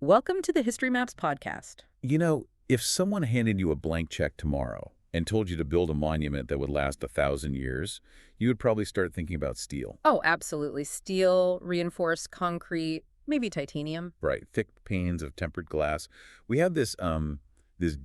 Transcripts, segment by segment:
Welcome to the History Maps podcast. If someone handed you a blank check tomorrow and told you to build a monument that would last 1,000 years, you would probably start thinking about steel. Oh, absolutely. Steel, reinforced concrete, maybe titanium. Right, thick panes of tempered glass. We have this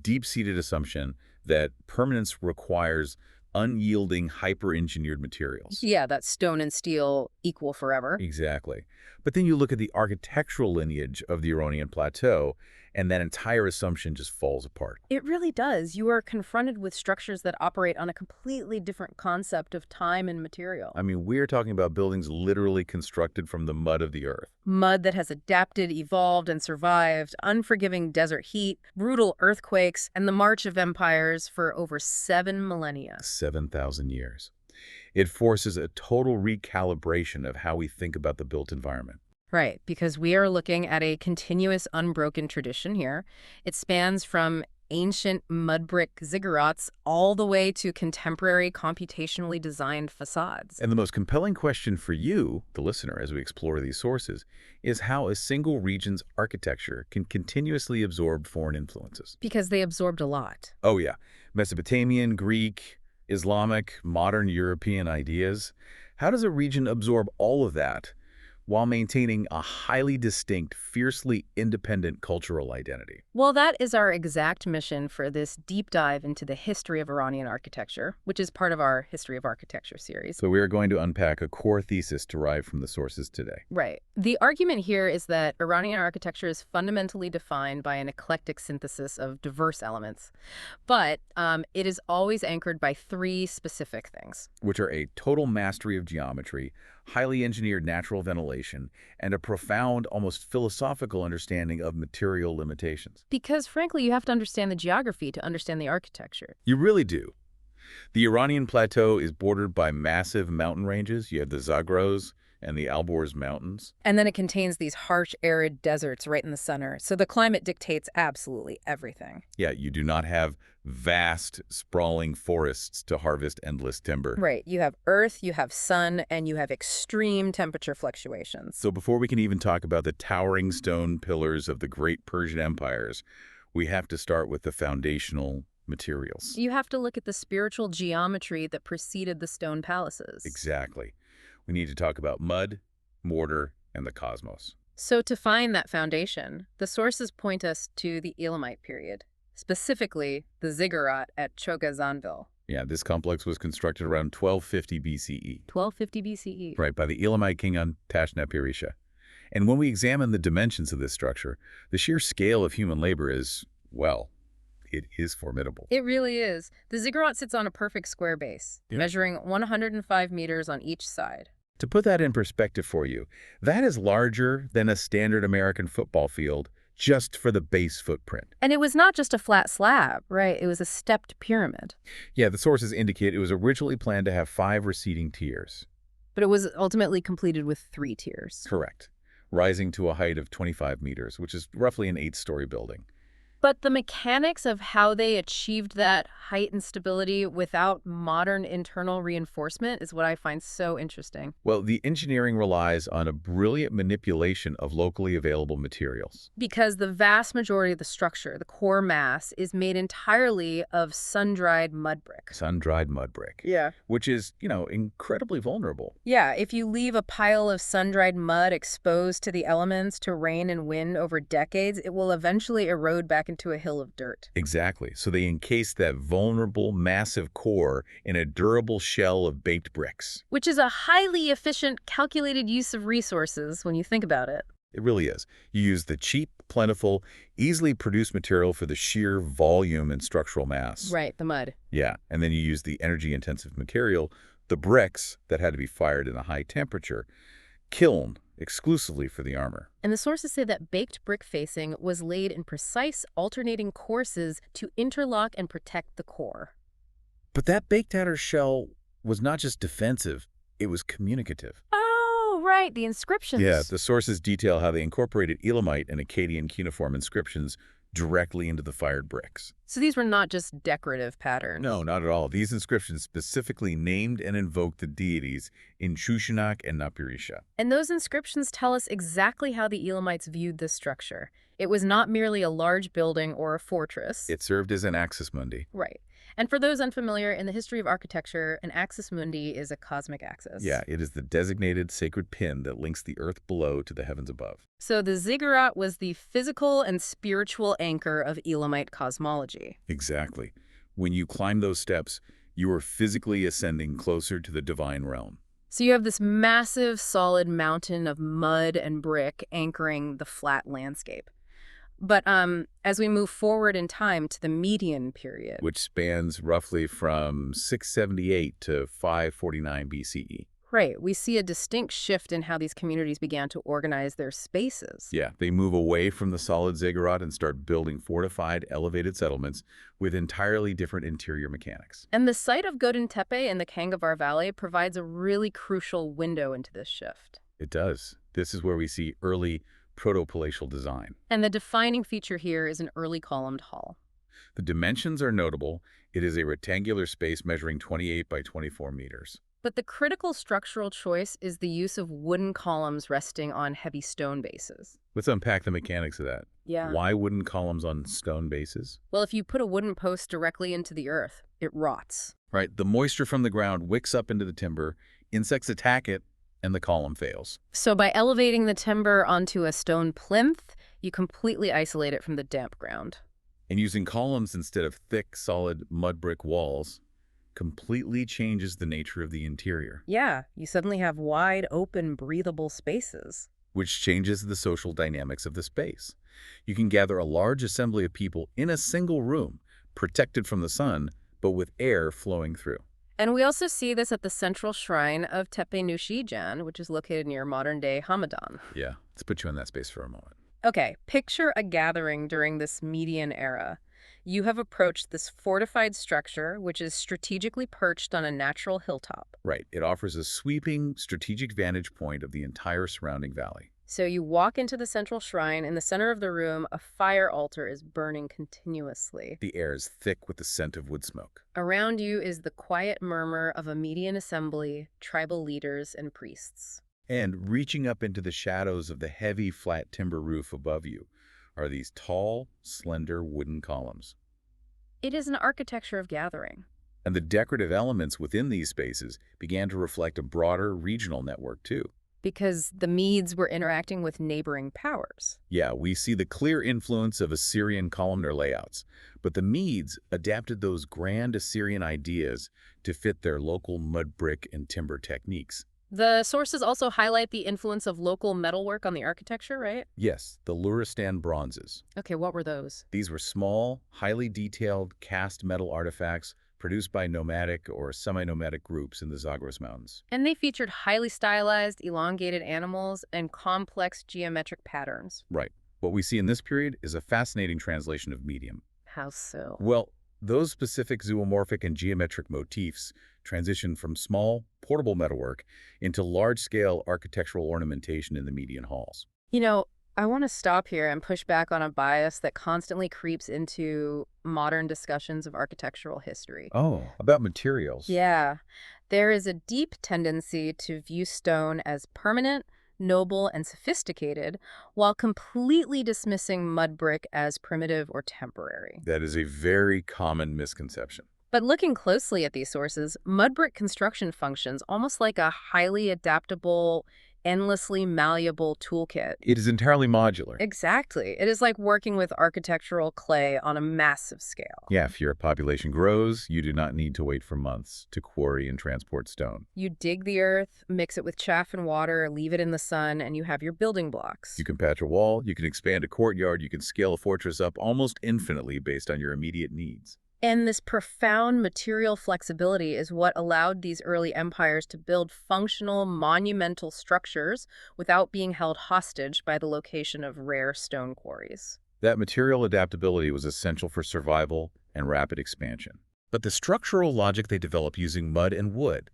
deep-seated assumption that permanence requires unyielding, hyper-engineered materials. Yeah, that stone and steel equal forever. Exactly. But then you look at the architectural lineage of the Iranian Plateau, and that entire assumption just falls apart. It really does. You are confronted with structures that operate on a completely different concept of time and material. I mean, we're talking about buildings literally constructed from the mud of the earth. Mud that has adapted, evolved, and survived unforgiving desert heat, brutal earthquakes, and the march of empires for over 7 millennia. 7,000 years. It forces a total recalibration of how we think about the built environment. Right, because we are looking at a continuous, unbroken tradition here. It spans from ancient mud brick ziggurats all the way to contemporary computationally designed facades. And the most compelling question for you, the listener, as we explore these sources, is how a single region's architecture can continuously absorb foreign influences. Because they absorbed a lot. Oh yeah, Mesopotamian, Greek, Islamic, modern European ideas. How does a region absorb all of that while maintaining a highly distinct, fiercely independent cultural identity? Well, that is our exact mission for this deep dive into the history of Iranian architecture, which is part of our History of Architecture series. So we are going to unpack a core thesis derived from the sources today. Right. The argument here is that Iranian architecture is fundamentally defined by an eclectic synthesis of diverse elements, but it is always anchored by 3 specific things. Which are a total mastery of geometry, highly engineered natural ventilation, and a profound, almost philosophical understanding of material limitations. Because, frankly, you have to understand the geography to understand the architecture. You really do. The Iranian plateau is bordered by massive mountain ranges. You have the Zagros and the Alborz Mountains. And then it contains these harsh, arid deserts right in the center. So the climate dictates absolutely everything. Yeah, you do not have vast, sprawling forests to harvest endless timber. Right. You have earth, you have sun, and you have extreme temperature fluctuations. So before we can even talk about the towering stone pillars of the great Persian empires, we have to start with the foundational materials. You have to look at the spiritual geometry that preceded the stone palaces. Exactly. We need to talk about mud, mortar, and the cosmos. So to find that foundation, the sources point us to the Elamite period, specifically the ziggurat at Chogazanville. Yeah, this complex was constructed around 1250 BCE. 1250 BCE. Right, by the Elamite king on Tashnet-Pirisha. And when we examine the dimensions of this structure, the sheer scale of human labor is, well, it is formidable. It really is. The ziggurat sits on a perfect square base, measuring 105 meters on each side. To put that in perspective for you, that is larger than a standard American football field just for the base footprint. And it was not just a flat slab, right? It was a stepped pyramid. Yeah, the sources indicate it was originally planned to have 5 receding tiers. But it was ultimately completed with 3 tiers. Correct, rising to a height of 25 meters, which is roughly an 8-story building. But the mechanics of how they achieved that height and stability without modern internal reinforcement is what I find so interesting. Well, the engineering relies on a brilliant manipulation of locally available materials. Because the vast majority of the structure, the core mass, is made entirely of sun-dried mud brick. Sun-dried mud brick. Yeah. Which is, incredibly vulnerable. Yeah, if you leave a pile of sun-dried mud exposed to the elements, to rain and wind over decades, it will eventually erode back into a hill of dirt. Exactly. So they encase that vulnerable, massive core in a durable shell of baked bricks. Which is a highly efficient, calculated use of resources when you think about it. It really is. You use the cheap, plentiful, easily produced material for the sheer volume and structural mass. Right, the mud. Yeah, and then you use the energy-intensive material, the bricks, that had to be fired in a high temperature, kiln exclusively for the armor. And the sources say that baked brick facing was laid in precise alternating courses to interlock and protect the core. But that baked outer shell was not just defensive, it was communicative. Oh, right, the inscriptions. Yeah, the sources detail how they incorporated Elamite and Akkadian cuneiform inscriptions directly into the fired bricks. So these were not just decorative patterns. No, not at all. These inscriptions specifically named and invoked the deities in Shushanak and Napirisha. And those inscriptions tell us exactly how the Elamites viewed this structure. It was not merely a large building or a fortress. It served as an axis mundi. Right. And for those unfamiliar, in the history of architecture, an axis mundi is a cosmic axis. Yeah, it is the designated sacred pin that links the earth below to the heavens above. So the ziggurat was the physical and spiritual anchor of Elamite cosmology. Exactly. When you climb those steps, you are physically ascending closer to the divine realm. So you have this massive, solid mountain of mud and brick anchoring the flat landscape. But as we move forward in time to the Median period, Which spans roughly from 678 to 549 BCE. right, we see a distinct shift in how these communities began to organize their spaces. Yeah, they move away from the solid ziggurat and start building fortified, elevated settlements with entirely different interior mechanics. And the site of Godin Tepe in the Kangavar Valley provides a really crucial window into this shift. It does. This is where we see early proto-palatial design. And the defining feature here is an early columned hall. The dimensions are notable. It is a rectangular space measuring 28 by 24 meters. But the critical structural choice is the use of wooden columns resting on heavy stone bases. Let's unpack the mechanics of that. Yeah. Why wooden columns on stone bases? Well, if you put a wooden post directly into the earth, it rots. Right, the moisture from the ground wicks up into the timber, insects attack it, and the column fails. So by elevating the timber onto a stone plinth, you completely isolate it from the damp ground. And using columns instead of thick, solid mud brick walls completely changes the nature of the interior, Yeah, you suddenly have wide, open, breathable spaces. which changes the social dynamics of the space. You can gather a large assembly of people in a single room, protected from the sun, but with air flowing through. And we also see this at the central shrine of Tepe Nushijan, which is located near modern-day Hamadan. Yeah, let's put you in that space for a moment. Okay, picture a gathering during this Median era. You have approached this fortified structure, which is strategically perched on a natural hilltop. Right, it offers a sweeping, strategic vantage point of the entire surrounding valley. So you walk into the central shrine. In the center of the room, a fire altar is burning continuously. The air is thick with the scent of wood smoke. Around you is the quiet murmur of a Median assembly, tribal leaders, and priests. And reaching up into the shadows of the heavy, flat timber roof above you are these tall, slender wooden columns. It is an architecture of gathering. And the decorative elements within these spaces began to reflect a broader regional network, too. Because the Medes were interacting with neighboring powers. Yeah, we see the clear influence of Assyrian columnar layouts, but the Medes adapted those grand Assyrian ideas to fit their local mud brick and timber techniques. The sources also highlight the influence of local metalwork on the architecture, right? Yes, the Luristan bronzes. Okay, what were those? These were small, highly detailed cast metal artifacts produced by nomadic or semi-nomadic groups in the Zagros Mountains. And they featured highly stylized, elongated animals and complex geometric patterns. Right. What we see in this period is a fascinating translation of medium. How so? Well, those specific zoomorphic and geometric motifs transition from small, portable metalwork into large-scale architectural ornamentation in the Median halls. You know, I want to stop here and push back on a bias that constantly creeps into modern discussions of architectural history. Oh, about materials. Yeah, there is a deep tendency to view stone as permanent, noble, and sophisticated, while completely dismissing mud brick as primitive or temporary. That is a very common misconception. But looking closely at these sources, mud brick construction functions almost like a highly adaptable, endlessly malleable toolkit. It is entirely modular. Exactly. It is like working with architectural clay on a massive scale. Yeah, if your population grows, you do not need to wait for months to quarry and transport stone. You dig the earth, mix it with chaff and water, leave it in the sun, and you have your building blocks. You can patch a wall, you can expand a courtyard, you can scale a fortress up almost infinitely based on your immediate needs. And this profound material flexibility is what allowed these early empires to build functional, monumental structures without being held hostage by the location of rare stone quarries. That material adaptability was essential for survival and rapid expansion. But the structural logic they developed using mud and wood,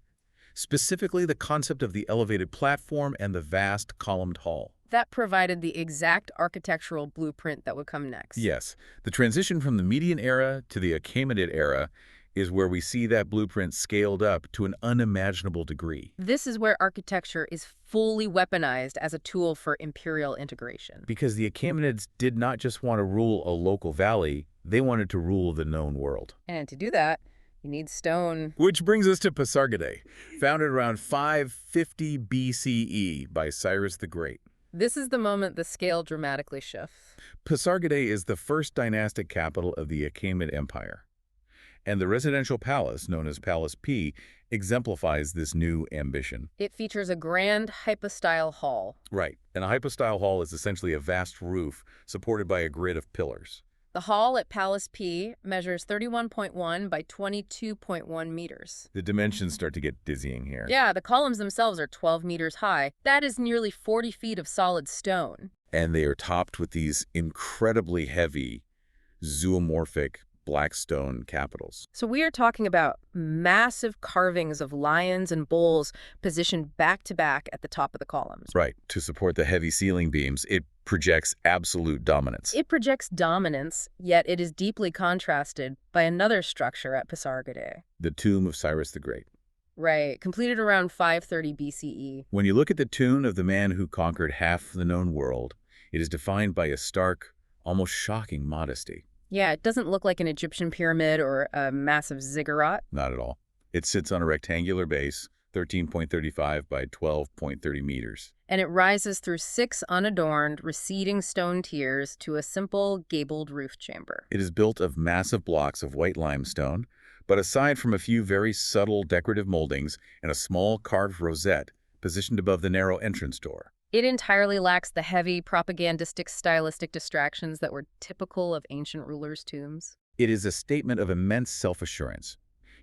specifically the concept of the elevated platform and the vast columned hall, That provided the exact architectural blueprint that would come next. Yes, the transition from the Median era to the Achaemenid era is where we see that blueprint scaled up to an unimaginable degree. This is where architecture is fully weaponized as a tool for imperial integration. Because the Achaemenids did not just want to rule a local valley, they wanted to rule the known world. And to do that, you need stone. Which brings us to Pasargadae, founded around 550 BCE by Cyrus the Great. This is the moment the scale dramatically shifts. Pasargadae is the first dynastic capital of the Achaemenid Empire, and the residential palace, known as Palace P, exemplifies this new ambition. It features a grand hypostyle hall. Right, and a hypostyle hall is essentially a vast roof supported by a grid of pillars. The hall at Palace P measures 31.1 by 22.1 meters. The dimensions start to get dizzying here. Yeah, the columns themselves are 12 meters high. That is nearly 40 feet of solid stone. And they are topped with these incredibly heavy, zoomorphic black stone capitals. So we are talking about massive carvings of lions and bulls positioned back to back at the top of the columns. Right. To support the heavy ceiling beams, it projects absolute dominance. It projects dominance, yet it is deeply contrasted by another structure at Pasargadae. The tomb of Cyrus the Great. Right, completed around 530 BCE. When you look at the tomb of the man who conquered half the known world, it is defined by a stark, almost shocking modesty. Yeah, it doesn't look like an Egyptian pyramid or a massive ziggurat. Not at all. It sits on a rectangular base, 13.35 by 12.30 meters. And it rises through 6 unadorned, receding stone tiers to a simple, gabled roof chamber. It is built of massive blocks of white limestone, but aside from a few very subtle decorative moldings and a small carved rosette positioned above the narrow entrance door. It entirely lacks the heavy, propagandistic, stylistic distractions that were typical of ancient rulers' tombs. It is a statement of immense self-assurance.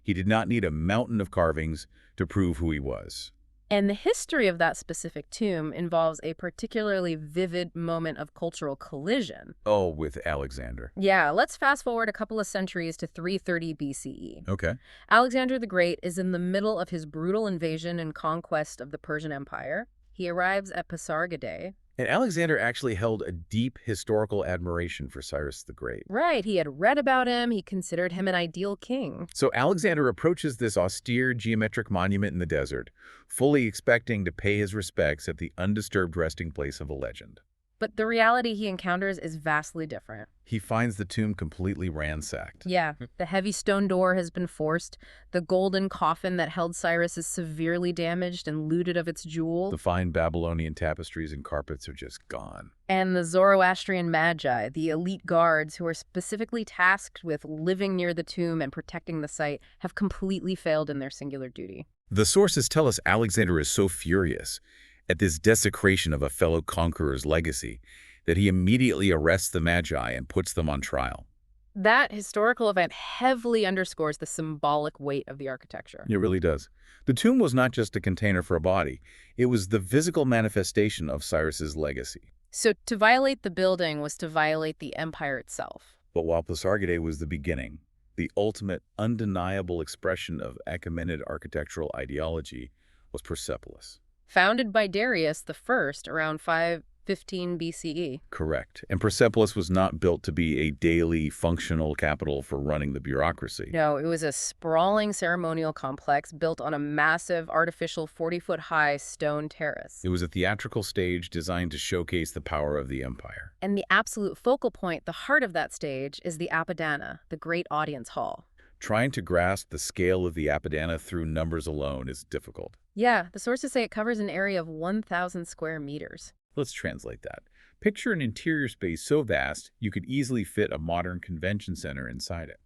He did not need a mountain of carvings to prove who he was. And the history of that specific tomb involves a particularly vivid moment of cultural collision. Oh, with Alexander. Yeah, let's fast forward a couple of centuries to 330 BCE. Okay. Alexander the Great is in the middle of his brutal invasion and conquest of the Persian Empire. He arrives at Pasargadae. And Alexander actually held a deep historical admiration for Cyrus the Great. Right, he had read about him, he considered him an ideal king. So Alexander approaches this austere geometric monument in the desert, fully expecting to pay his respects at the undisturbed resting place of a legend. But the reality he encounters is vastly different. He finds the tomb completely ransacked. Yeah, the heavy stone door has been forced, the golden coffin that held Cyrus is severely damaged and looted of its jewels. The fine Babylonian tapestries and carpets are just gone. And the Zoroastrian magi, the elite guards who are specifically tasked with living near the tomb and protecting the site, have completely failed in their singular duty. The sources tell us Alexander is so furious at this desecration of a fellow conqueror's legacy that he immediately arrests the Magi and puts them on trial. That historical event heavily underscores the symbolic weight of the architecture. It really does. The tomb was not just a container for a body. It was the physical manifestation of Cyrus's legacy. So to violate the building was to violate the empire itself. But while Pasargadae was the beginning, the ultimate, undeniable expression of Achaemenid architectural ideology was Persepolis. Founded by Darius I around 515 BCE. Correct. And Persepolis was not built to be a daily functional capital for running the bureaucracy. No, it was a sprawling ceremonial complex built on a massive artificial 40-foot-high stone terrace. It was a theatrical stage designed to showcase the power of the empire. And the absolute focal point, the heart of that stage, is the Apadana, the great audience hall. Trying to grasp the scale of the Apadana through numbers alone is difficult. Yeah, the sources say it covers an area of 1,000 square meters. Let's translate that. Picture an interior space so vast you could easily fit a modern convention center inside it.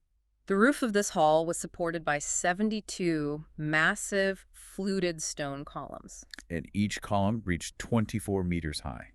The roof of this hall was supported by 72 massive fluted stone columns. And each column reached 24 meters high.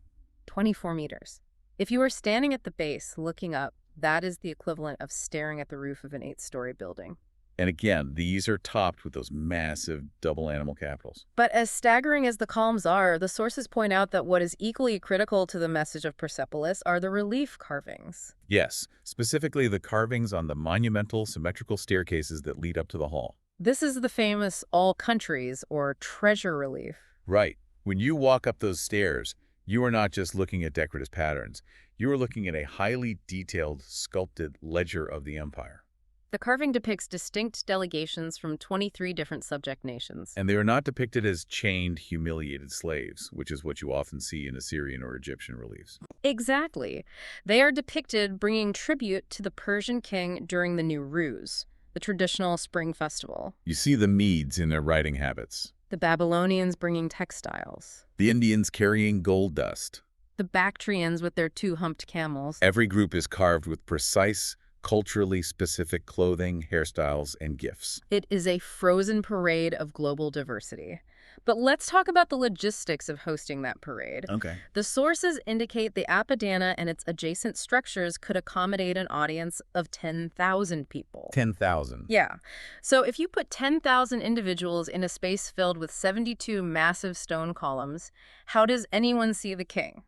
24 meters. If you were standing at the base looking up, that is the equivalent of staring at the roof of an 8-story building. And again, these are topped with those massive double animal capitals. But as staggering as the columns are, the sources point out that what is equally critical to the message of Persepolis are the relief carvings. Yes, specifically the carvings on the monumental symmetrical staircases that lead up to the hall. This is the famous all countries or treasure relief. Right. When you walk up those stairs, You are not just looking at decorative patterns. You are looking at a highly detailed, sculpted ledger of the empire. The carving depicts distinct delegations from 23 different subject nations. And they are not depicted as chained, humiliated slaves, which is what you often see in Assyrian or Egyptian reliefs. Exactly. They are depicted bringing tribute to the Persian king during the Nowruz, the traditional spring festival. You see the Medes in their writing habits, The Babylonians bringing textiles. the Indians carrying gold dust. The Bactrians with their two-humped camels. Every group is carved with precise, culturally specific clothing, hairstyles, and gifts. It is a frozen parade of global diversity. But let's talk about the logistics of hosting that parade. Okay. The sources indicate the Apadana and its adjacent structures could accommodate an audience of 10,000 people. 10,000. Yeah. So if you put 10,000 individuals in a space filled with 72 massive stone columns, how does anyone see the king?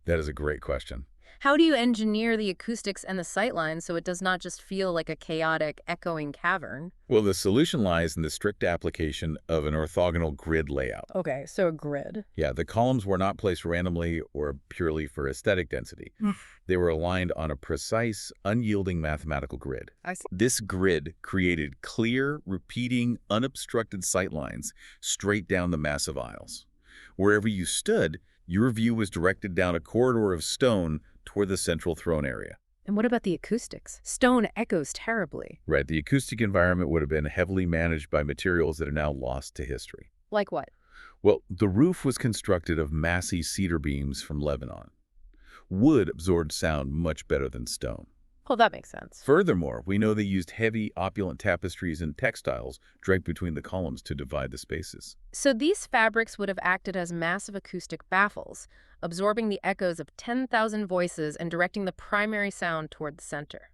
That is a great question. How do you engineer the acoustics and the sightlines so it does not just feel like a chaotic, echoing cavern? Well, the solution lies in the strict application of an orthogonal grid layout. Okay, so a grid. Yeah, the columns were not placed randomly or purely for aesthetic density. They were aligned on a precise, unyielding mathematical grid. I see. This grid created clear, repeating, unobstructed sightlines straight down the massive aisles. Wherever you stood, your view was directed down a corridor of stone toward the central throne area. And what about the acoustics? Stone echoes terribly. Right, the acoustic environment would have been heavily managed by materials that are now lost to history. Like what? Well, the roof was constructed of massy cedar beams from Lebanon. Wood absorbed sound much better than stone. Well, that makes sense. Furthermore, we know they used heavy, opulent tapestries and textiles draped between the columns to divide the spaces. So these fabrics would have acted as massive acoustic baffles, absorbing the echoes of 10,000 voices and directing the primary sound toward the center.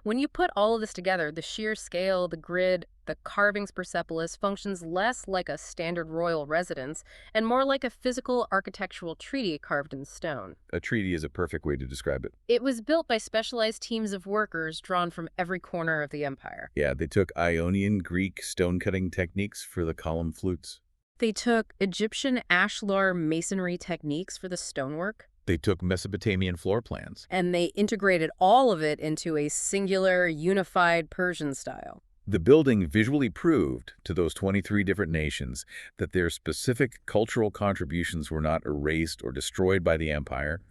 When you put all of this together, the sheer scale, the grid, the carvings Persepolis functions less like a standard royal residence and more like a physical architectural treaty carved in stone. A treaty is a perfect way to describe it. It was built by specialized teams of workers drawn from every corner of the empire. Yeah, they took Ionian Greek stone-cutting techniques for the column flutes. They took Egyptian ashlar masonry techniques for the stonework. They took Mesopotamian floor plans. And they integrated all of it into a singular, unified Persian style. The building visually proved to those 23 different nations that their specific cultural contributions were not erased or destroyed by the empire,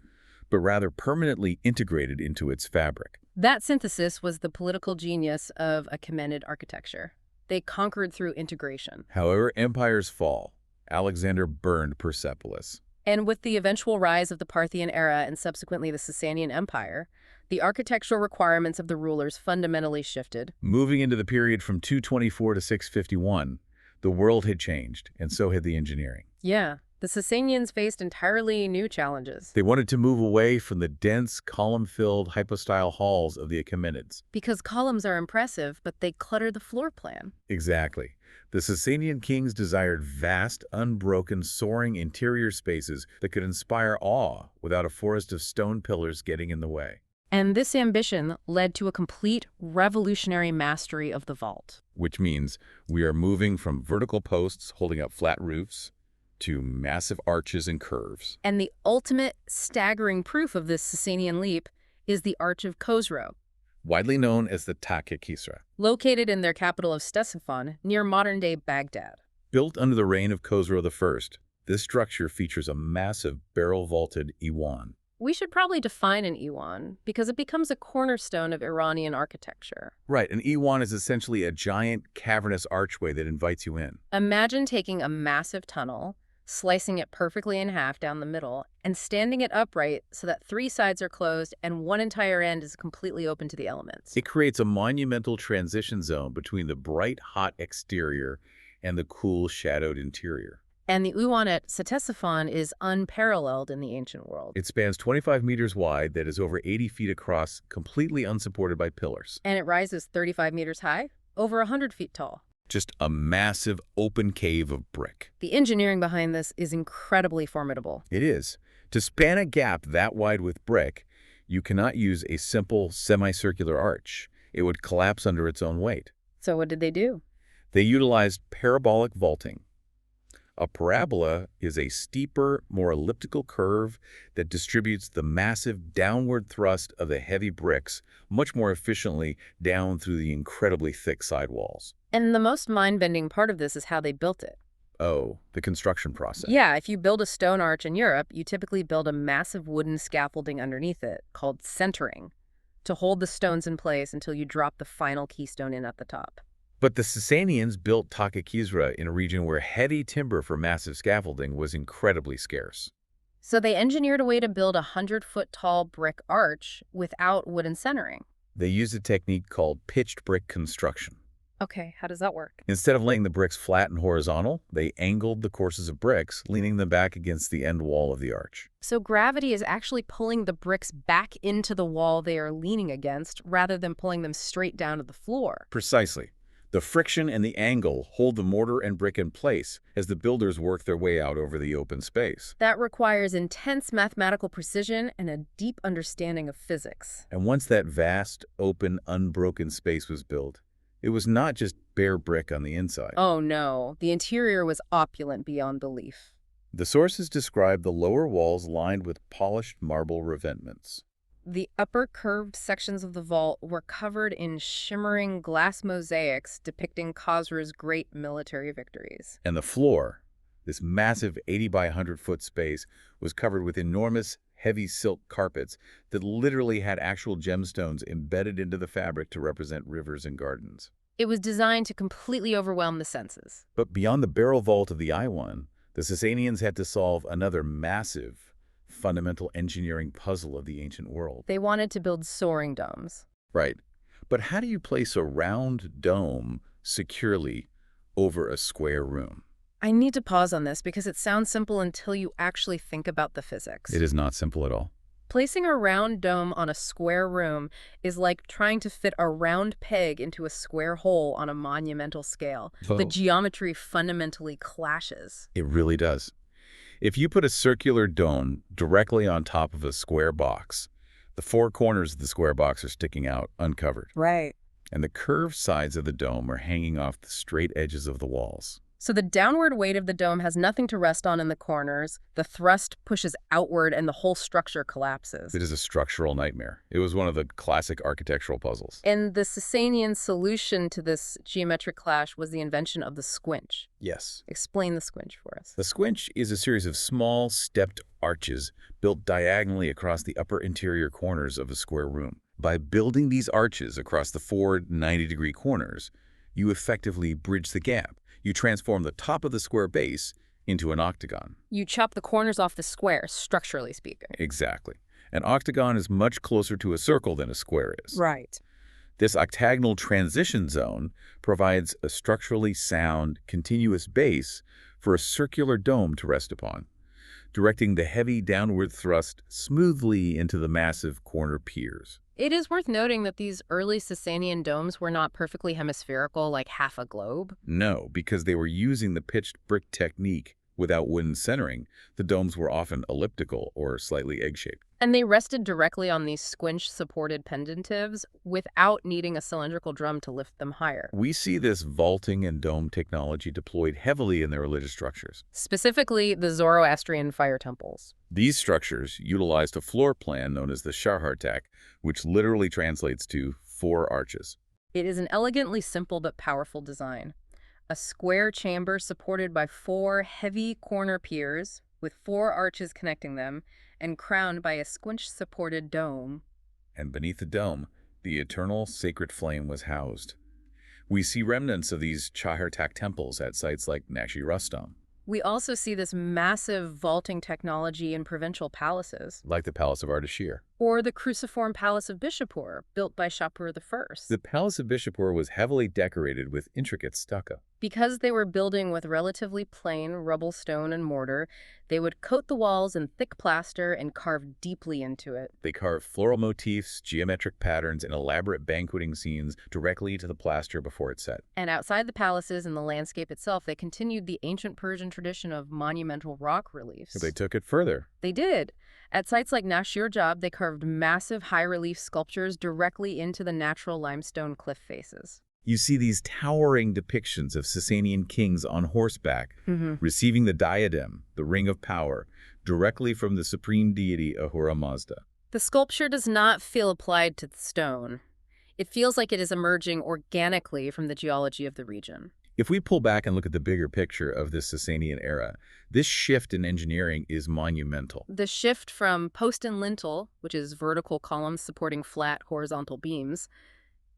but rather permanently integrated into its fabric. That synthesis was the political genius of Achaemenid architecture. They conquered through integration. However, empires fall. Alexander burned Persepolis. And with the eventual rise of the Parthian era and subsequently the Sasanian Empire, the architectural requirements of the rulers fundamentally shifted. Moving into the period from 224 to 651, the world had changed, and so had the engineering. Yeah, the Sasanians faced entirely new challenges. They wanted to move away from the dense, column-filled, hypostyle halls of the Achaemenids. Because columns are impressive, but they clutter the floor plan. Exactly. The Sasanian kings desired vast, unbroken, soaring interior spaces that could inspire awe without a forest of stone pillars getting in the way. And this ambition led to a complete revolutionary mastery of the vault. Which means we are moving from vertical posts holding up flat roofs to massive arches and curves. And the ultimate staggering proof of this Sasanian leap is the Arch of Khosrow, Widely known as the Takhe Kisra. located in their capital of Ctesiphon, near modern-day Baghdad. Built under the reign of Khosrow I, this structure features a massive barrel-vaulted iwan. We should probably define an iwan, because it becomes a cornerstone of Iranian architecture. Right, an iwan is essentially a giant, cavernous archway that invites you in. Imagine taking a massive tunnel, slicing it perfectly in half down the middle, and standing it upright so that 3 sides are closed and one entire end is completely open to the elements. It creates a monumental transition zone between the bright, hot exterior and the cool, shadowed interior. And the iwan at Ctesiphon is unparalleled in the ancient world. It spans 25 meters wide, that is over 80 feet across, completely unsupported by pillars. And it rises 35 meters high, over 100 feet tall. Just a massive, open cave of brick. The engineering behind this is incredibly formidable. It is. To span a gap that wide with brick, you cannot use a simple semicircular arch. It would collapse under its own weight. So what did they do? They utilized parabolic vaulting. A parabola is a steeper, more elliptical curve that distributes the massive downward thrust of the heavy bricks much more efficiently down through the incredibly thick sidewalls. And the most mind-bending part of this is how they built it. Oh, the construction process. Yeah, if you build a stone arch in Europe, you typically build a massive wooden scaffolding underneath it, called centering, to hold the stones in place until you drop the final keystone in at the top. But the Sassanians built Takakizra in a region where heavy timber for massive scaffolding was incredibly scarce. So they engineered a way to build a 100-foot-tall brick arch without wooden centering. They used a technique called pitched brick construction. Okay, how does that work? Instead of laying the bricks flat and horizontal, they angled the courses of bricks, leaning them back against the end wall of the arch. So gravity is actually pulling the bricks back into the wall they are leaning against rather than pulling them straight down to the floor. Precisely. The friction and the angle hold the mortar and brick in place as the builders work their way out over the open space. That requires intense mathematical precision and a deep understanding of physics. And once that vast, open, unbroken space was built, it was not just bare brick on the inside. Oh no, the interior was opulent beyond belief. The sources describe the lower walls lined with polished marble revetments. The upper curved sections of the vault were covered in shimmering glass mosaics depicting Khosrau's great military victories. And the floor, this massive 80 by 100-foot space, was covered with enormous, heavy silk carpets that literally had actual gemstones embedded into the fabric to represent rivers and gardens. It was designed to completely overwhelm the senses. But beyond the barrel vault of the Iwan, the Sassanians had to solve another massive, fundamental engineering puzzle of the ancient world. They wanted to build soaring domes. Right. But how do you place a round dome securely over a square room? I need to pause on this because it sounds simple until you actually think about the physics. It is not simple at all. Placing a round dome on a square room is like trying to fit a round peg into a square hole on a monumental scale. The geometry fundamentally clashes. It really does. If you put a circular dome directly on top of a square box, the four corners of the square box are sticking out, uncovered. Right. And the curved sides of the dome are hanging off the straight edges of the walls. So the downward weight of the dome has nothing to rest on in the corners. The thrust pushes outward and the whole structure collapses. It is a structural nightmare. It was one of the classic architectural puzzles. And the Sassanian solution to this geometric clash was the invention of the squinch. Yes. Explain the squinch for us. The squinch is a series of small, stepped arches built diagonally across the upper interior corners of a square room. By building these arches across the four 90-degree corners, you effectively bridge the gap. You transform the top of the square base into an octagon. You chop the corners off the square, structurally speaking. Exactly. An octagon is much closer to a circle than a square is. Right. This octagonal transition zone provides a structurally sound, continuous base for a circular dome to rest upon, directing the heavy downward thrust smoothly into the massive corner piers. It is worth noting that these early Sassanian domes were not perfectly hemispherical like half a globe. No, because they were using the pitched brick technique without wooden centering. The domes were often elliptical or slightly egg-shaped. And they rested directly on these squinch-supported pendentives without needing a cylindrical drum to lift them higher. We see this vaulting and dome technology deployed heavily in their religious structures. Specifically, the Zoroastrian fire temples. These structures utilized a floor plan known as the shahartak, which literally translates to four arches. It is an elegantly simple but powerful design. A square chamber supported by four heavy corner piers with four arches connecting them and crowned by a squinch-supported dome. And beneath the dome, the eternal sacred flame was housed. We see remnants of these Chahartak temples at sites like Nashi-Rustam. We also see this massive vaulting technology in provincial palaces. Like the Palace of Ardashir. Or the cruciform Palace of Bishapur, built by Shapur I. The Palace of Bishapur was heavily decorated with intricate stucco. Because they were building with relatively plain rubble stone and mortar, they would coat the walls in thick plaster and carve deeply into it. They carved floral motifs, geometric patterns, and elaborate banqueting scenes directly into the plaster before it set. And outside the palaces and the landscape itself, they continued the ancient Persian tradition of monumental rock reliefs. They took it further. They did. At sites like Nashir-Jab, they carved massive high-relief sculptures directly into the natural limestone cliff faces. You see these towering depictions of Sasanian kings on horseback, receiving the diadem, the ring of power, directly from the supreme deity Ahura Mazda. The sculpture does not feel applied to the stone. It feels like it is emerging organically from the geology of the region. If we pull back and look at the bigger picture of this Sasanian era, this shift in engineering is monumental. The shift from post and lintel, which is vertical columns supporting flat horizontal beams,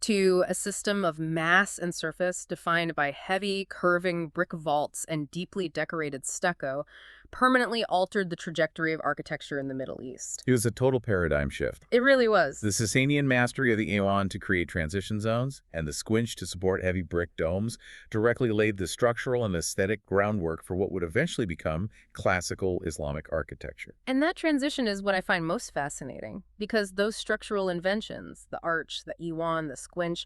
to a system of mass and surface defined by heavy, curving brick vaults and deeply decorated stucco, permanently altered the trajectory of architecture in the Middle East. It was a total paradigm shift. It really was. The Sasanian mastery of the Iwan to create transition zones and the squinch to support heavy brick domes directly laid the structural and aesthetic groundwork for what would eventually become classical Islamic architecture. And that transition is what I find most fascinating, because those structural inventions, the arch, the Iwan, the squinch,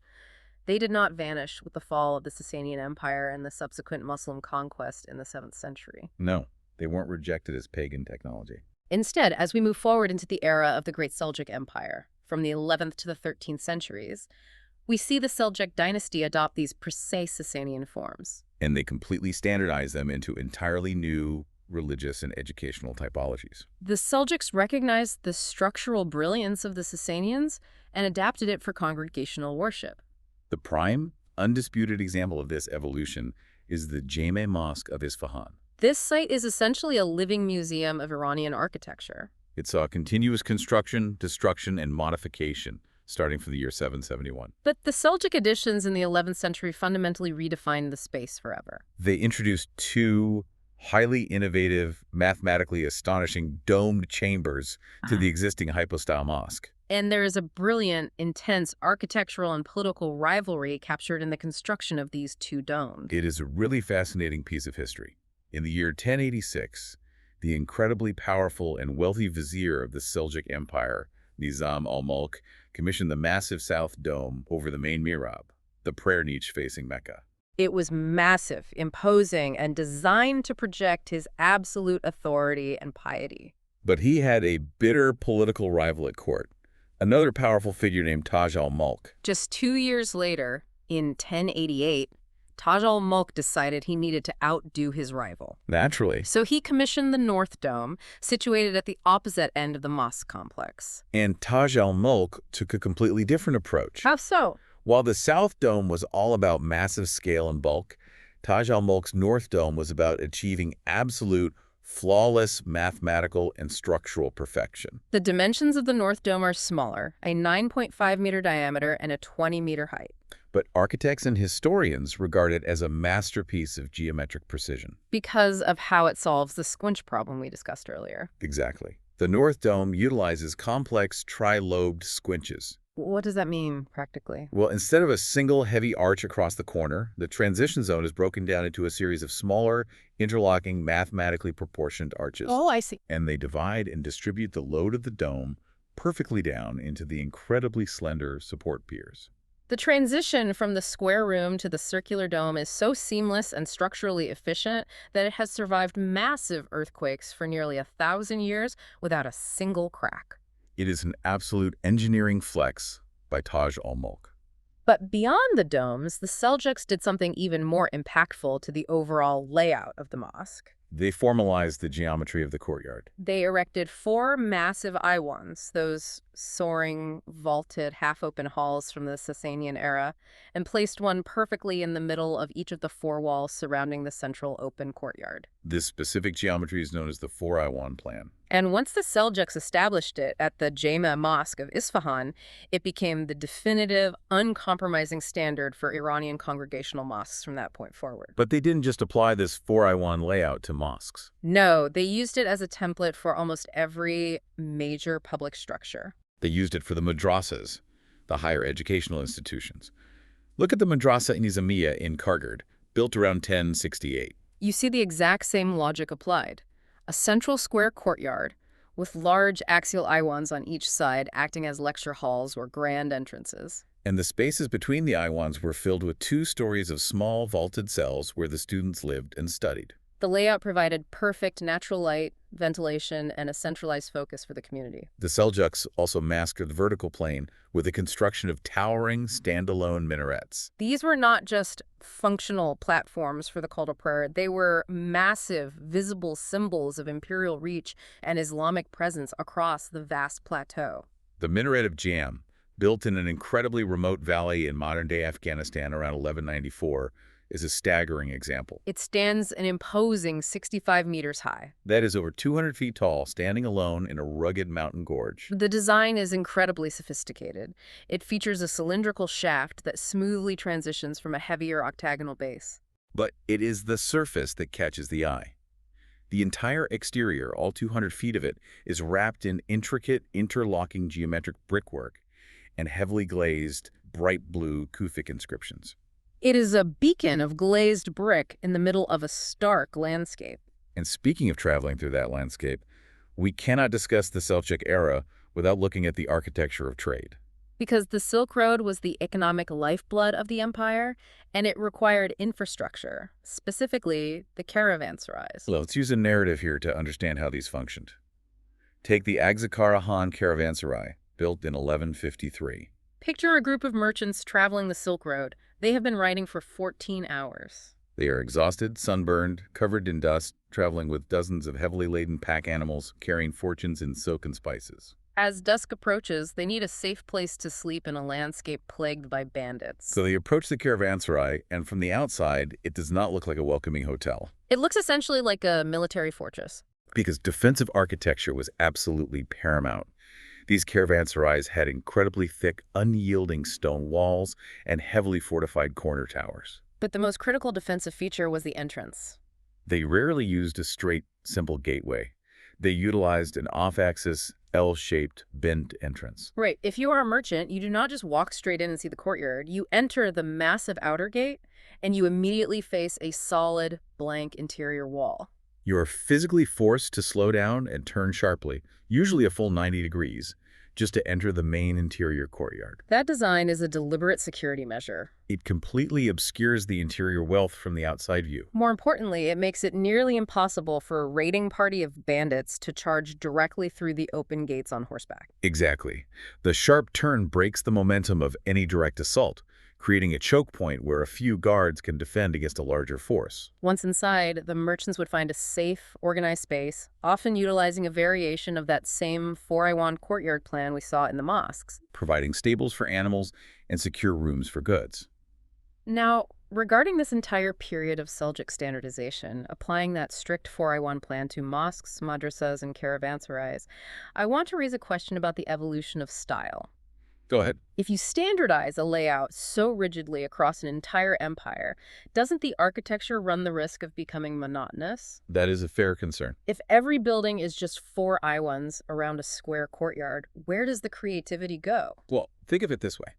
they did not vanish with the fall of the Sasanian Empire and the subsequent Muslim conquest in the 7th century. No, they weren't rejected as pagan technology. Instead, as we move forward into the era of the Great Seljuk Empire, from the 11th to the 13th centuries, we see the Seljuk dynasty adopt these precise Sasanian forms. And they completely standardized them into entirely new religious and educational typologies. The Seljuks recognized the structural brilliance of the Sasanians and adapted it for congregational worship. The prime, undisputed example of this evolution is the Jame Mosque of Isfahan. This site is essentially a living museum of Iranian architecture. It saw continuous construction, destruction, and modification, starting from the year 771. But the Seljuk additions in the 11th century fundamentally redefined the space forever. They introduced two highly innovative, mathematically astonishing domed chambers to the existing hypostyle mosque. And there is a brilliant, intense architectural and political rivalry captured in the construction of these two domes. It is a really fascinating piece of history. In the year 1086, the incredibly powerful and wealthy vizier of the Seljuk Empire, Nizam al-Mulk, commissioned the massive south dome over the main mihrab, the prayer niche facing Mecca. It was massive, imposing, and designed to project his absolute authority and piety. But he had a bitter political rival at court, another powerful figure named Taj al-Mulk. Just 2 years later, in 1088, Taj al-Mulk decided he needed to outdo his rival. Naturally. So he commissioned the North Dome, situated at the opposite end of the mosque complex. And Taj al-Mulk took a completely different approach. How so? While the South Dome was all about massive scale and bulk, Taj al-Mulk's North Dome was about achieving absolute, flawless mathematical and structural perfection. The dimensions of the North Dome are smaller, a 9.5-meter diameter and a 20-meter height. But architects and historians regard it as a masterpiece of geometric precision. Because of how it solves the squinch problem we discussed earlier. Exactly. The North Dome utilizes complex tri-lobed squinches. What does that mean, practically? Well, instead of a single heavy arch across the corner, the transition zone is broken down into a series of smaller, interlocking, mathematically proportioned arches. Oh, I see. And they divide and distribute the load of the dome perfectly down into the incredibly slender support piers. The transition from the square room to the circular dome is so seamless and structurally efficient that it has survived massive earthquakes for nearly 1,000 years without a single crack. It is an absolute engineering flex by Taj al-Mulk. But beyond the domes, the Seljuks did something even more impactful to the overall layout of the mosque. They formalized the geometry of the courtyard. They erected 4 massive iwans, those soaring, vaulted, half-open halls from the Sasanian era, and placed one perfectly in the middle of each of the 4 walls surrounding the central open courtyard. This specific geometry is known as the four-iwan plan. And once the Seljuks established it at the Jame Mosque of Isfahan, it became the definitive, uncompromising standard for Iranian congregational mosques from that point forward. But they didn't just apply this four-iwan layout to mosques. No, they used it as a template for almost every major public structure. They used it for the madrasas, the higher educational institutions. Look at the Madrasa Nizamiya in Kargard, built around 1068. You see the exact same logic applied. A central square courtyard with large axial iwans on each side acting as lecture halls or grand entrances. And the spaces between the iwans were filled with 2 stories of small vaulted cells where the students lived and studied. The layout provided perfect natural light, ventilation, and a centralized focus for the community. The Seljuks also mastered the vertical plane with the construction of towering, standalone minarets. These were not just functional platforms for the call to prayer. They were massive, visible symbols of imperial reach and Islamic presence across the vast plateau. The minaret of Jam, built in an incredibly remote valley in modern-day Afghanistan around 1194, is a staggering example. It stands an imposing 65 meters high. That is over 200 feet tall, standing alone in a rugged mountain gorge. The design is incredibly sophisticated. It features a cylindrical shaft that smoothly transitions from a heavier octagonal base. But it is the surface that catches the eye. The entire exterior, all 200 feet of it, is wrapped in intricate, interlocking geometric brickwork and heavily glazed, bright blue Kufic inscriptions. It is a beacon of glazed brick in the middle of a stark landscape. And speaking of traveling through that landscape, we cannot discuss the Seljuk era without looking at the architecture of trade. Because the Silk Road was the economic lifeblood of the empire, and it required infrastructure, specifically the caravanserais. Well, let's use a narrative here to understand how these functioned. Take the Agzakara Han caravanserai, built in 1153. Picture a group of merchants traveling the Silk Road. They have been riding for 14 hours. They are exhausted, sunburned, covered in dust, traveling with dozens of heavily laden pack animals carrying fortunes in silk and spices. As dusk approaches, they need a safe place to sleep in a landscape plagued by bandits. So they approach the caravanserai, and from the outside, it does not look like a welcoming hotel. It looks essentially like a military fortress. Because defensive architecture was absolutely paramount. These caravanserais had incredibly thick, unyielding stone walls and heavily fortified corner towers. But the most critical defensive feature was the entrance. They rarely used a straight, simple gateway. They utilized an off-axis, L-shaped, bent entrance. Right. If you are a merchant, you do not just walk straight in and see the courtyard. You enter the massive outer gate, and you immediately face a solid, blank interior wall. You are physically forced to slow down and turn sharply, usually a full 90 degrees, just to enter the main interior courtyard. That design is a deliberate security measure. It completely obscures the interior wealth from the outside view. More importantly, it makes it nearly impossible for a raiding party of bandits to charge directly through the open gates on horseback. Exactly. The sharp turn breaks the momentum of any direct assault, creating a choke point where a few guards can defend against a larger force. Once inside, the merchants would find a safe, organized space, often utilizing a variation of that same four-iwan courtyard plan we saw in the mosques, providing stables for animals and secure rooms for goods. Now, regarding this entire period of Seljuk standardization, applying that strict four-iwan plan to mosques, madrasas, and caravanserais, I want to raise a question about the evolution of style. Go ahead. If you standardize a layout so rigidly across an entire empire, doesn't the architecture run the risk of becoming monotonous? That is a fair concern. If every building is just four iwans around a square courtyard, where does the creativity go? Well, think of it this way.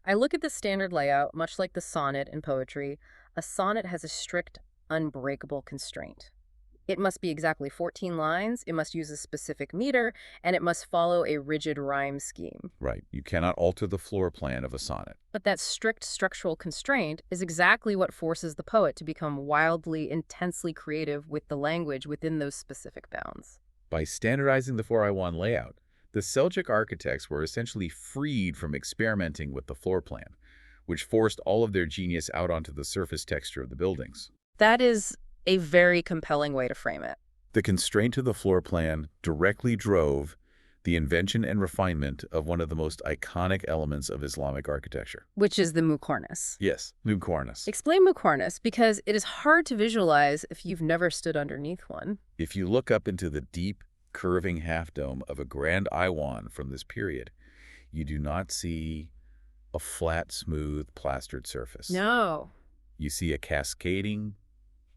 I look at the standard layout, much like the sonnet in poetry. A sonnet has a strict, unbreakable constraint. It must be exactly 14 lines, it must use a specific meter, and it must follow a rigid rhyme scheme. Right. You cannot alter the floor plan of a sonnet. But that strict structural constraint is exactly what forces the poet to become wildly, intensely creative with the language within those specific bounds. By standardizing the four-iwan layout, the Seljuk architects were essentially freed from experimenting with the floor plan, which forced all of their genius out onto the surface texture of the buildings. That is a very compelling way to frame it. The constraint of the floor plan directly drove the invention and refinement of one of the most iconic elements of Islamic architecture. Which is the muqarnas. Yes, muqarnas. Explain muqarnas, because it is hard to visualize if you've never stood underneath one. If you look up into the deep, curving half-dome of a grand iwan from this period, you do not see a flat, smooth, plastered surface. No. You see a cascading,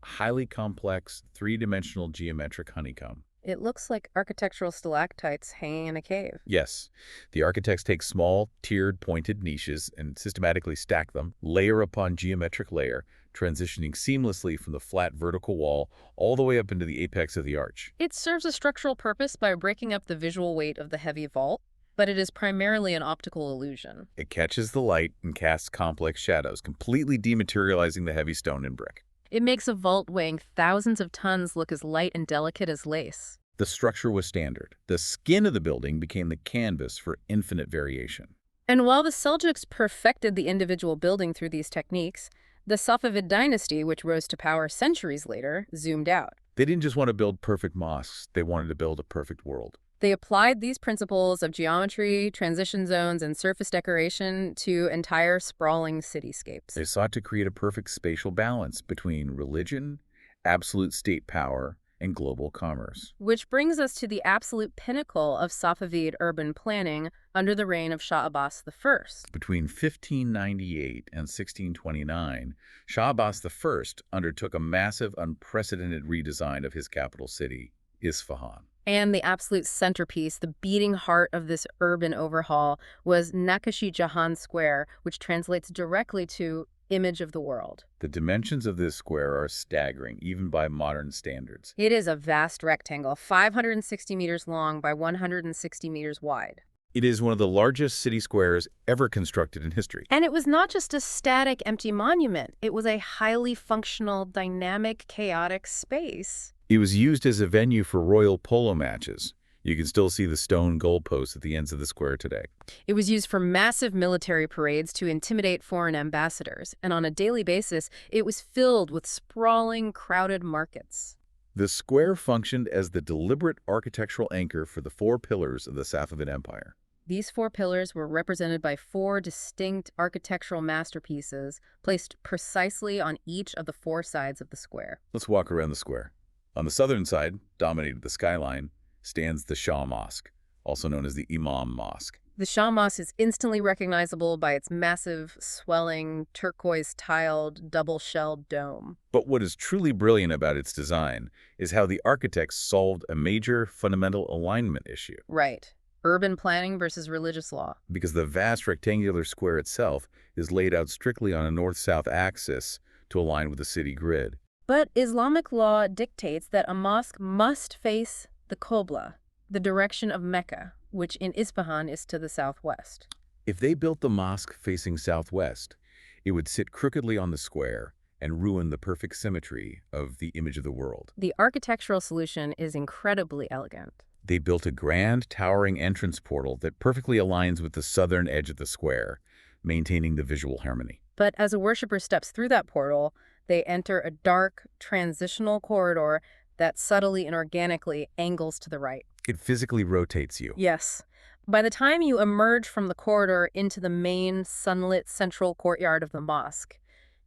highly complex, three-dimensional geometric honeycomb. It looks like architectural stalactites hanging in a cave. Yes. The architects take small, tiered, pointed niches and systematically stack them, layer upon geometric layer, transitioning seamlessly from the flat vertical wall all the way up into the apex of the arch. It serves a structural purpose by breaking up the visual weight of the heavy vault, but it is primarily an optical illusion. It catches the light and casts complex shadows, completely dematerializing the heavy stone and brick. It makes a vault weighing thousands of tons look as light and delicate as lace. The structure was standard. The skin of the building became the canvas for infinite variation. And while the Seljuks perfected the individual building through these techniques, the Safavid dynasty, which rose to power centuries later, zoomed out. They didn't just want to build perfect mosques, they wanted to build a perfect world. They applied these principles of geometry, transition zones, and surface decoration to entire sprawling cityscapes. They sought to create a perfect spatial balance between religion, absolute state power, and global commerce. Which brings us to the absolute pinnacle of Safavid urban planning under the reign of Shah Abbas I. Between 1598 and 1629, Shah Abbas I undertook a massive, unprecedented redesign of his capital city, Isfahan. And the absolute centerpiece, the beating heart of this urban overhaul, was Naqashi Jahan Square, which translates directly to image of the world. The dimensions of this square are staggering, even by modern standards. It is a vast rectangle, 560 meters long by 160 meters wide. It is one of the largest city squares ever constructed in history. And it was not just a static, empty monument. It was a highly functional, dynamic, chaotic space. It was used as a venue for royal polo matches. You can still see the stone goalposts at the ends of the square today. It was used for massive military parades to intimidate foreign ambassadors, and on a daily basis, it was filled with sprawling, crowded markets. The square functioned as the deliberate architectural anchor for the four pillars of the Safavid Empire. These four pillars were represented by four distinct architectural masterpieces placed precisely on each of the four sides of the square. Let's walk around the square. On the southern side, dominating the skyline, stands the Shah Mosque, also known as the Imam Mosque. The Shah Mosque is instantly recognizable by its massive, swelling, turquoise-tiled, double-shelled dome. But what is truly brilliant about its design is how the architects solved a major fundamental alignment issue. Right. Urban planning versus religious law. Because the vast rectangular square itself is laid out strictly on a north-south axis to align with the city grid. But Islamic law dictates that a mosque must face the Qibla, the direction of Mecca, which in Isfahan is to the southwest. If they built the mosque facing southwest, it would sit crookedly on the square and ruin the perfect symmetry of the image of the world. The architectural solution is incredibly elegant. They built a grand, towering entrance portal that perfectly aligns with the southern edge of the square, maintaining the visual harmony. But as a worshiper steps through that portal, they enter a dark, transitional corridor that subtly and organically angles to the right. It physically rotates you. Yes. By the time you emerge from the corridor into the main, sunlit central courtyard of the mosque,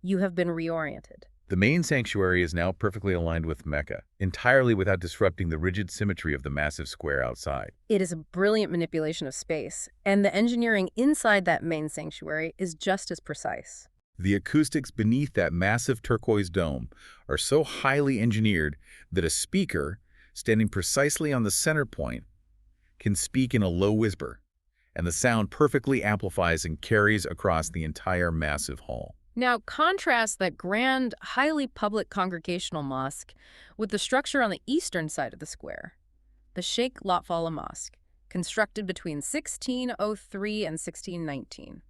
you have been reoriented. The main sanctuary is now perfectly aligned with Mecca, entirely without disrupting the rigid symmetry of the massive square outside. It is a brilliant manipulation of space, and the engineering inside that main sanctuary is just as precise. The acoustics beneath that massive turquoise dome are so highly engineered that a speaker, standing precisely on the center point, can speak in a low whisper, and the sound perfectly amplifies and carries across the entire massive hall. Now, contrast that grand, highly public congregational mosque with the structure on the eastern side of the square, the Sheikh Lotfallah Mosque, constructed between 1603 and 1619.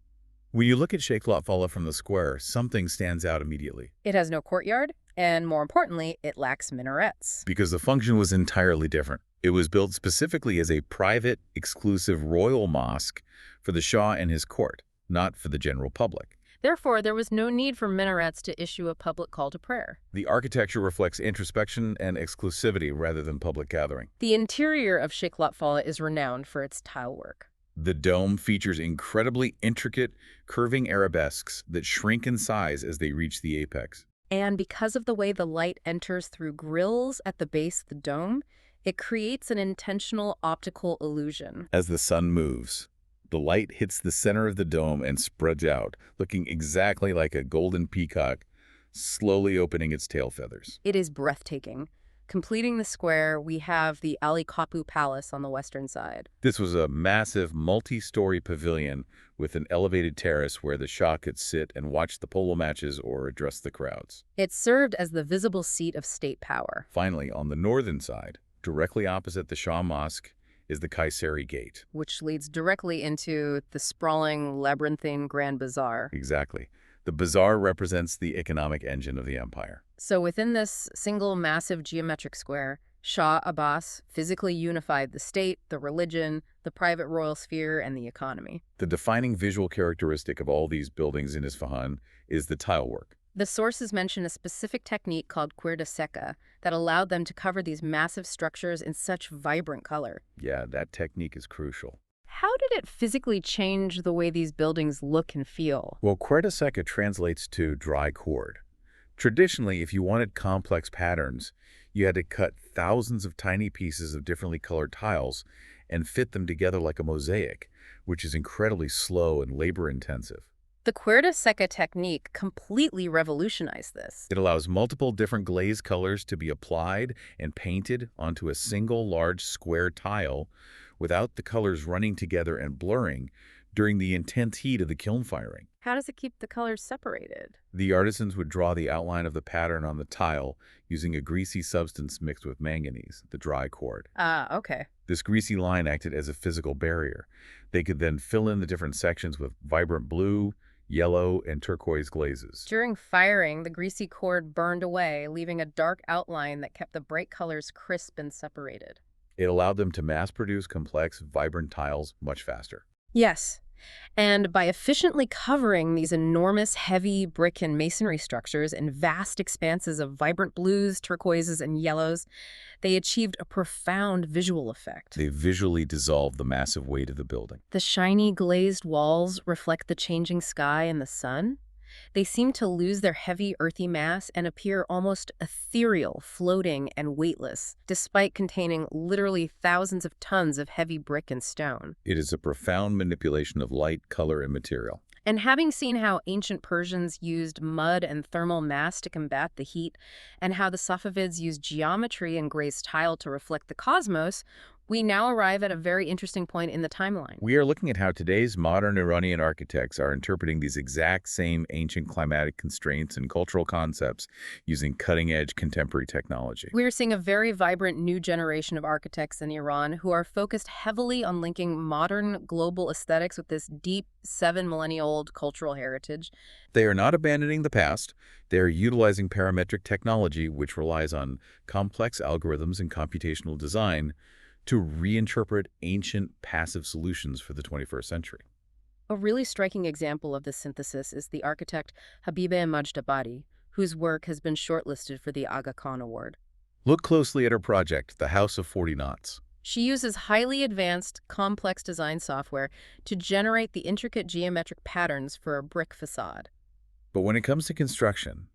When you look at Sheikh Lotfallah from the square, something stands out immediately. It has no courtyard, and more importantly, it lacks minarets. Because the function was entirely different. It was built specifically as a private, exclusive royal mosque for the Shah and his court, not for the general public. Therefore, there was no need for minarets to issue a public call to prayer. The architecture reflects introspection and exclusivity rather than public gathering. The interior of Sheikh Lotfallah is renowned for its tilework. The dome features incredibly intricate, curving arabesques that shrink in size as they reach the apex. And because of the way the light enters through grills at the base of the dome, it creates an intentional optical illusion. As the sun moves, the light hits the center of the dome and spreads out, looking exactly like a golden peacock slowly opening its tail feathers. It is breathtaking. Completing the square, we have the Ali Kapu Palace on the western side. This was a massive multi-story pavilion with an elevated terrace where the Shah could sit and watch the polo matches or address the crowds. It served as the visible seat of state power. Finally, on the northern side, directly opposite the Shah Mosque, is the Kayseri Gate. Which leads directly into the sprawling, labyrinthine Grand Bazaar. Exactly. The bazaar represents the economic engine of the empire. So within this single massive geometric square, Shah Abbas physically unified the state, the religion, the private royal sphere, and the economy. The defining visual characteristic of all these buildings in Isfahan is the tilework. The sources mention a specific technique called cuerda seca that allowed them to cover these massive structures in such vibrant color. Yeah, that technique is crucial. How did it physically change the way these buildings look and feel? Well, cuerda seca translates to dry cord. Traditionally, if you wanted complex patterns, you had to cut thousands of tiny pieces of differently colored tiles and fit them together like a mosaic, which is incredibly slow and labor-intensive. The cuerda seca technique completely revolutionized this. It allows multiple different glaze colors to be applied and painted onto a single large square tile without the colors running together and blurring during the intense heat of the kiln firing. How does it keep the colors separated? The artisans would draw the outline of the pattern on the tile using a greasy substance mixed with manganese, the dry cord. Ah, okay. This greasy line acted as a physical barrier. They could then fill in the different sections with vibrant blue, yellow, and turquoise glazes. During firing, the greasy cord burned away, leaving a dark outline that kept the bright colors crisp and separated. It allowed them to mass-produce complex, vibrant tiles much faster. Yes. And by efficiently covering these enormous, heavy brick and masonry structures in vast expanses of vibrant blues, turquoises, and yellows, they achieved a profound visual effect. They visually dissolved the massive weight of the building. The shiny glazed walls reflect the changing sky and the sun. They seem to lose their heavy, earthy mass and appear almost ethereal, floating, and weightless, despite containing literally thousands of tons of heavy brick and stone. It is a profound manipulation of light, color, and material. And having seen how ancient Persians used mud and thermal mass to combat the heat, and how the Safavids used geometry and glazed tile to reflect the cosmos, we now arrive at a very interesting point in the timeline. We are looking at how today's modern Iranian architects are interpreting these exact same ancient climatic constraints and cultural concepts using cutting-edge contemporary technology. We're seeing a very vibrant new generation of architects in Iran who are focused heavily on linking modern global aesthetics with this deep 7 millennia-old cultural heritage. They are not abandoning the past. They are utilizing parametric technology, which relies on complex algorithms and computational design, to reinterpret ancient passive solutions for the 21st century. A really striking example of this synthesis is the architect Habibeh Mojdabadi, whose work has been shortlisted for the Aga Khan Award. Look closely at her project, The House of 40 Knots. She uses highly advanced, complex design software to generate the intricate geometric patterns for a brick facade. But when it comes to construction,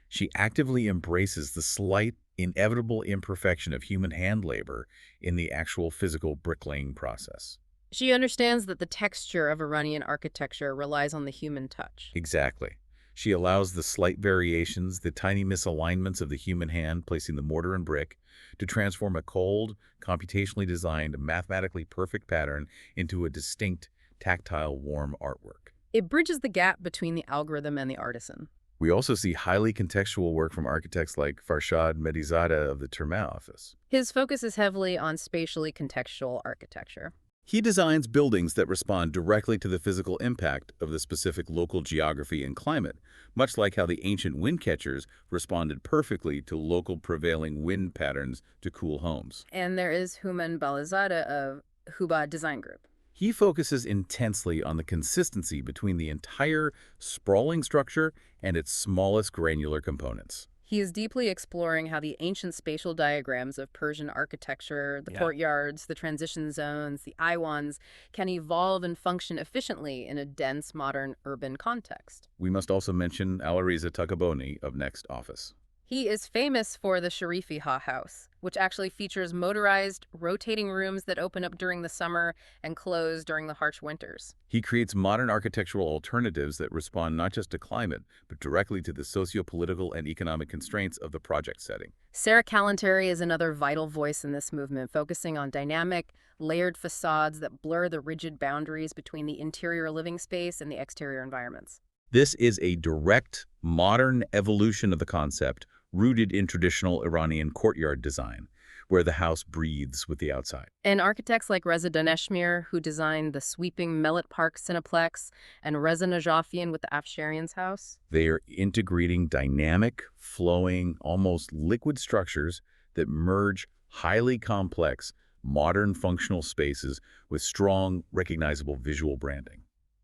she actively embraces the slight, inevitable imperfection of human hand labor in the actual physical bricklaying process. She understands that the texture of Iranian architecture relies on the human touch. Exactly. She allows the slight variations, the tiny misalignments of the human hand placing the mortar and brick, to transform a cold, computationally designed, mathematically perfect pattern into a distinct, tactile, warm artwork. It bridges the gap between the algorithm and the artisan. We also see highly contextual work from architects like Farshad Medizadeh of the Terma office. His focus is heavily on spatially contextual architecture. He designs buildings that respond directly to the physical impact of the specific local geography and climate, much like how the ancient wind catchers responded perfectly to local prevailing wind patterns to cool homes. And there is Human Balizadeh of Huba Design Group. He focuses intensely on the consistency between the entire sprawling structure and its smallest granular components. He is deeply exploring how the ancient spatial diagrams of Persian architecture, the courtyards, the transition zones, the iwans, can evolve and function efficiently in a dense, modern, urban context. We must also mention Alariza Takaboni of Next Office. He is famous for the Sharifi Ha House, which actually features motorized, rotating rooms that open up during the summer and close during the harsh winters. He creates modern architectural alternatives that respond not just to climate, but directly to the socio-political and economic constraints of the project setting. Sarah Kalantari is another vital voice in this movement, focusing on dynamic, layered facades that blur the rigid boundaries between the interior living space and the exterior environments. This is a direct, modern evolution of the concept, rooted in traditional Iranian courtyard design, where the house breathes with the outside. And architects like Reza Daneshmir, who designed the sweeping Melit Park Cineplex, and Reza Najafian with the Afsharian's house. They are integrating dynamic, flowing, almost liquid structures that merge highly complex, modern functional spaces with strong, recognizable visual branding.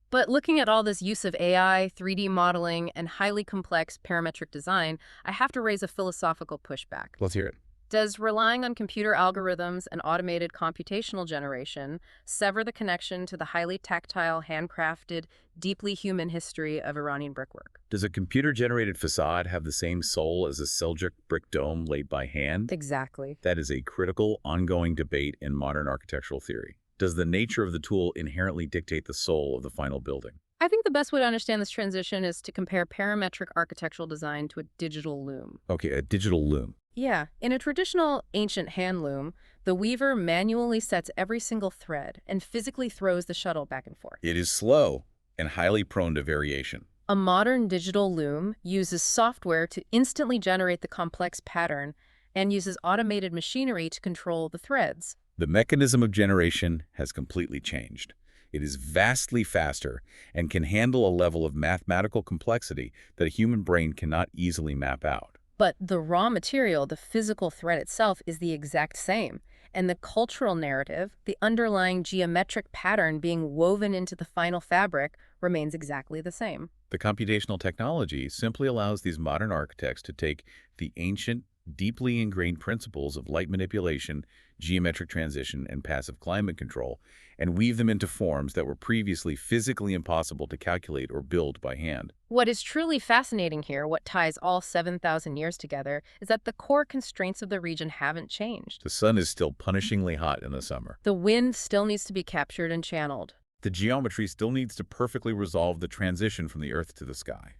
But looking at all this use of AI, 3D modeling, and highly complex parametric design, I have to raise a philosophical pushback. Let's hear it. Does relying on computer algorithms and automated computational generation sever the connection to the highly tactile, handcrafted, deeply human history of Iranian brickwork? Does a computer-generated facade have the same soul as a Seljuk brick dome laid by hand? Exactly. That is a critical, ongoing debate in modern architectural theory. Does the nature of the tool inherently dictate the soul of the final building? I think the best way to understand this transition is to compare parametric architectural design to a digital loom. Okay, a digital loom. Yeah, in a traditional ancient hand loom, the weaver manually sets every single thread and physically throws the shuttle back and forth. It is slow and highly prone to variation. A modern digital loom uses software to instantly generate the complex pattern and uses automated machinery to control the threads. The mechanism of generation has completely changed. It is vastly faster and can handle a level of mathematical complexity that a human brain cannot easily map out. But the raw material, the physical thread itself, is the exact same. And the cultural narrative, the underlying geometric pattern being woven into the final fabric, remains exactly the same. The computational technology simply allows these modern architects to take the ancient, deeply ingrained principles of light manipulation, geometric transition, and passive climate control, and weave them into forms that were previously physically impossible to calculate or build by hand. What is truly fascinating here, what ties all 7,000 years together, is that the core constraints of the region haven't changed. The sun is still punishingly hot in the summer. The wind still needs to be captured and channeled. The geometry still needs to perfectly resolve the transition from the earth to the sky.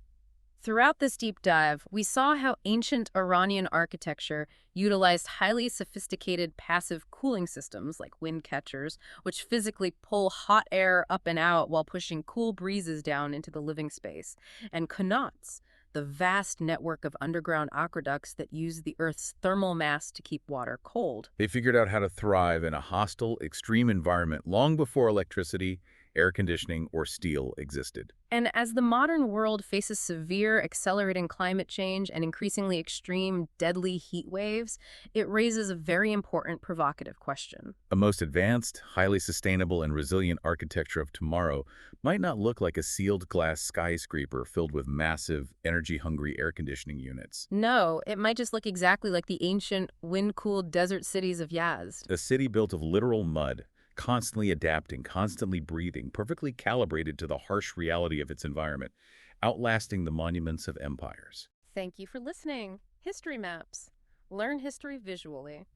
Throughout this deep dive, we saw how ancient Iranian architecture utilized highly sophisticated passive cooling systems like wind catchers, which physically pull hot air up and out while pushing cool breezes down into the living space, and qanats, the vast network of underground aqueducts that use the Earth's thermal mass to keep water cold. They figured out how to thrive in a hostile, extreme environment long before electricity, air conditioning, or steel existed. And as the modern world faces severe, accelerating climate change and increasingly extreme, deadly heat waves, it raises a very important provocative question. A most advanced, highly sustainable, and resilient architecture of tomorrow might not look like a sealed glass skyscraper filled with massive, energy-hungry air conditioning units. No, it might just look exactly like the ancient, wind-cooled desert cities of Yazd. A city built of literal mud, constantly adapting, constantly breathing, perfectly calibrated to the harsh reality of its environment, outlasting the monuments of empires. Thank you for listening. History Maps. Learn history visually.